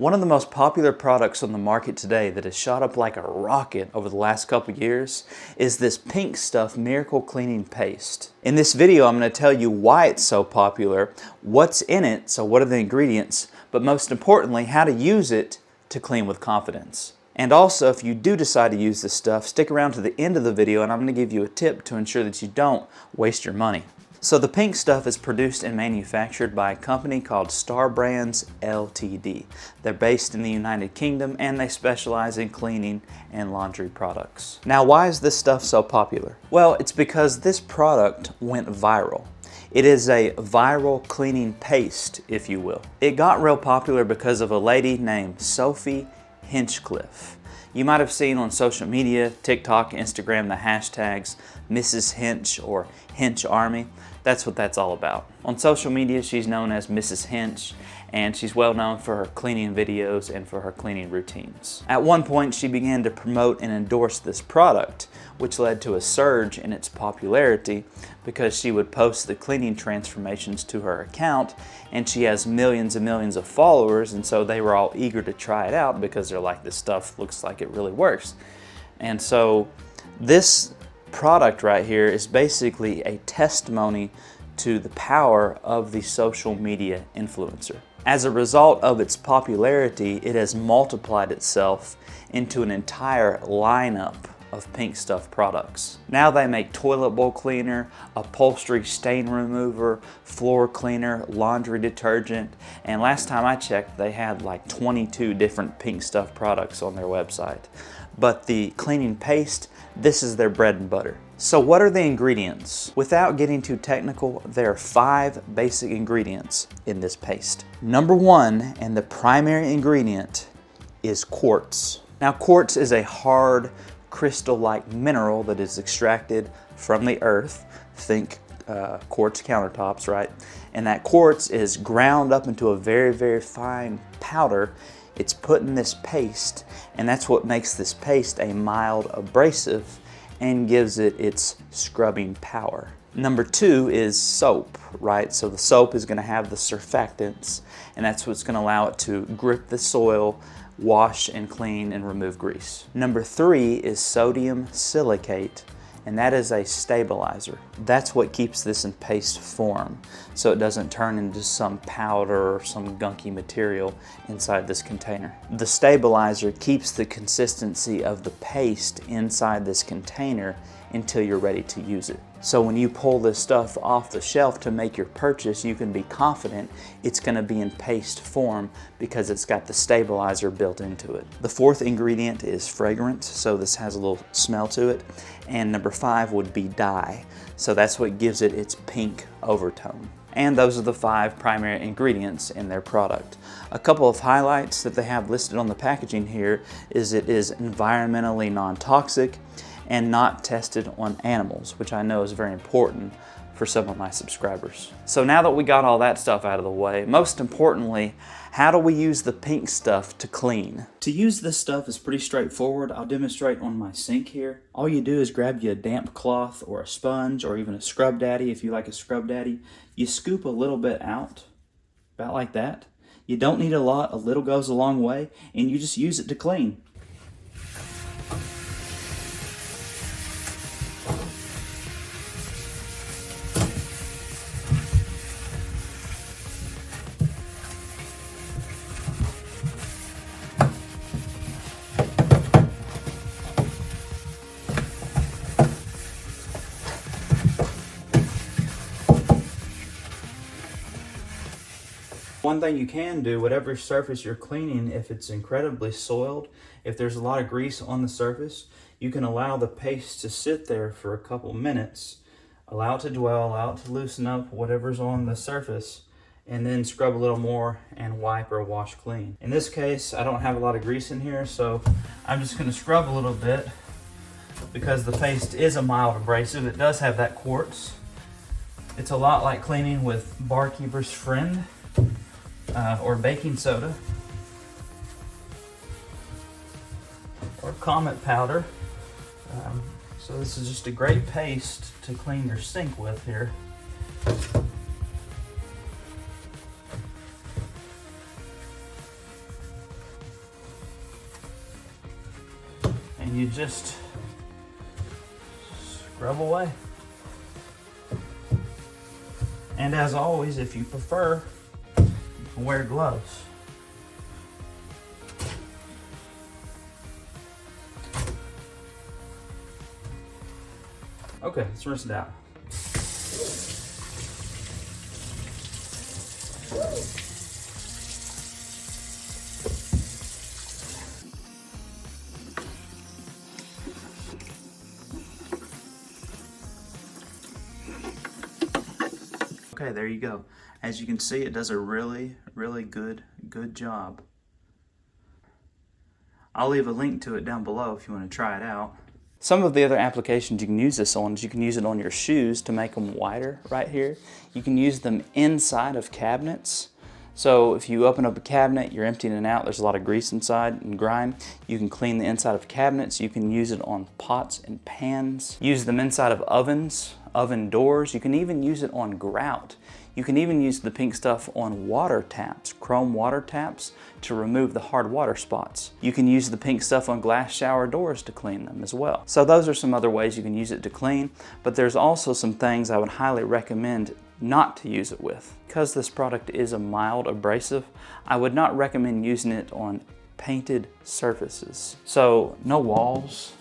One of the most popular products on the market today that has shot up like a rocket over the last couple years is this Pink Stuff Miracle Cleaning Paste. In this video, I'm going to tell you why it's so popular, what's in it, so what are the ingredients, but most importantly, how to use it to clean with confidence. And also, if you do decide to use this stuff, stick around to the end of the video and I'm going to give you a tip to ensure that you don't waste your money. So the Pink Stuff is produced and manufactured by a company called Star Brands Ltd. They're based in the United Kingdom and they specialize in cleaning and laundry products. Now, why is this stuff so popular? Well, it's because this product went viral. It is a viral cleaning paste, if you will. It got real popular because of a lady named Sophie Hinchcliffe. You might have seen on social media, TikTok, Instagram, the hashtags Mrs. Hinch or Hinch Army. That's what that's all about. On social media, she's known as Mrs. Hinch, and she's well known for her cleaning videos and for her cleaning routines. At one point, she began to promote and endorse this product, which led to a surge in its popularity because she would post the cleaning transformations to her account, and she has millions and millions of followers, and so they were all eager to try it out because they're like, this stuff looks like it really works. And so this product right here is basically a testimony to the power of the social media influencer. As a result of its popularity, it has multiplied itself into an entire lineup of Pink Stuff products. Now they make toilet bowl cleaner, upholstery stain remover, floor cleaner, laundry detergent, and last time I checked they had like 22 different Pink Stuff products on their website. But the cleaning paste, this is their bread and butter. So what are the ingredients? Without getting too technical, there are 5 basic ingredients in this paste. Number 1, and the primary ingredient, is quartz. Now quartz is a hard, crystal-like mineral that is extracted from the earth. Think quartz countertops, right? And that quartz is ground up into a very, very fine powder. It's put in this paste, and that's what makes this paste a mild abrasive and gives it its scrubbing power. Number 2 is soap, right? So the soap is going to have the surfactants, and that's what's going to allow it to grip the soil, wash and clean and remove grease. Number 3 is sodium silicate, and that is a stabilizer. That's what keeps this in paste form, so it doesn't turn into some powder or some gunky material inside this container. The stabilizer keeps the consistency of the paste inside this container until you're ready to use it. So when you pull this stuff off the shelf to make your purchase, you can be confident it's going to be in paste form because it's got the stabilizer built into it. The 4th ingredient is fragrance, so this has a little smell to it. And number 5 would be dye, so that's what gives it its pink overtone. And those are the 5 primary ingredients in their product. A couple of highlights that they have listed on the packaging here is it is environmentally non-toxic and not tested on animals, which I know is very important for some of my subscribers. So now that we got all that stuff out of the way, most importantly, how do we use the Pink Stuff to clean? To use this stuff is pretty straightforward. I'll demonstrate on my sink here. All you do is grab you a damp cloth or a sponge or even a scrub daddy if you like a scrub daddy. You scoop a little bit out, about like that. You don't need a lot, a little goes a long way, and you just use it to clean. One thing you can do, whatever surface you're cleaning, if it's incredibly soiled, if there's a lot of grease on the surface, you can allow the paste to sit there for a couple minutes, allow it to dwell, allow it to loosen up whatever's on the surface, and then scrub a little more and wipe or wash clean. In this case, I don't have a lot of grease in here, so I'm just going to scrub a little bit because the paste is a mild abrasive. It does have that quartz. It's a lot like cleaning with Barkeeper's Friend. Or baking soda, or Comet powder. So this is just a great paste to clean your sink with here. and you just scrub away. And as always, if you prefer, you can wear gloves. Okay, let's rinse it out. Okay, there you go. As you can see, it does a really good job. I'll leave a link to it down below if you want to try it out. Some of the other applications you can use this on is you can use it on your shoes to make them whiter right here. You can use them inside of cabinets. So if you open up a cabinet, you're emptying it out, there's a lot of grease inside and grime. You can clean the inside of cabinets. You can use it on pots and pans. Use them inside of ovens, oven doors. You can even use it on grout. You can even use the pink stuff on water taps, chrome water taps, to remove the hard water spots. You can use the pink stuff on glass shower doors to clean them as well. So those are some other ways you can use it to clean, but there's also some things I would highly recommend not to use it with. Because this product is a mild abrasive, I would not recommend using it on painted surfaces. So no walls,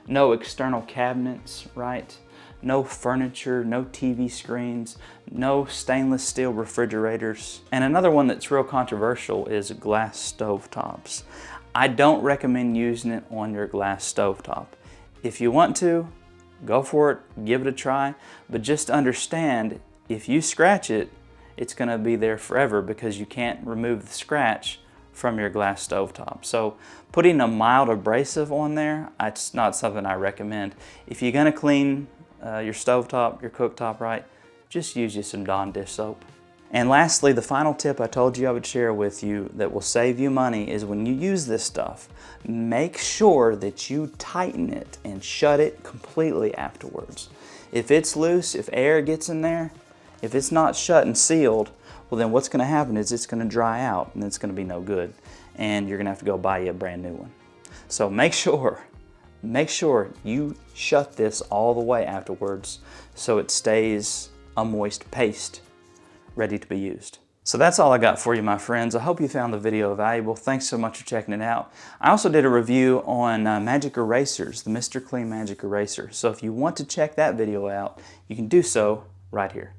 no external cabinets, right? No furniture, no TV screens, no stainless steel refrigerators. And another one that's real controversial is glass stovetops. I don't recommend using it on your glass stovetop. If you want to, go for it, give it a try, but just understand if you scratch it, it's gonna be there forever because you can't remove the scratch from your glass stovetop. So putting a mild abrasive on there, it's not something I recommend. If you're gonna clean your stovetop, your cooktop right, just use you some Dawn dish soap. And lastly, the final tip I told you I would share with you that will save you money is when you use this stuff, make sure that you tighten it and shut it completely afterwards. If it's loose, if air gets in there, if it's not shut and sealed, well then what's gonna happen is it's gonna dry out and it's gonna be no good. And you're gonna have to go buy you a brand new one. So make sure you shut this all the way afterwards so it stays a moist paste ready to be used. So that's all I got for you, my friends. I hope you found the video valuable. Thanks so much for checking it out. I also did a review on magic erasers, the Mr. Clean Magic Eraser. So if you want to check that video out, you can do so right here.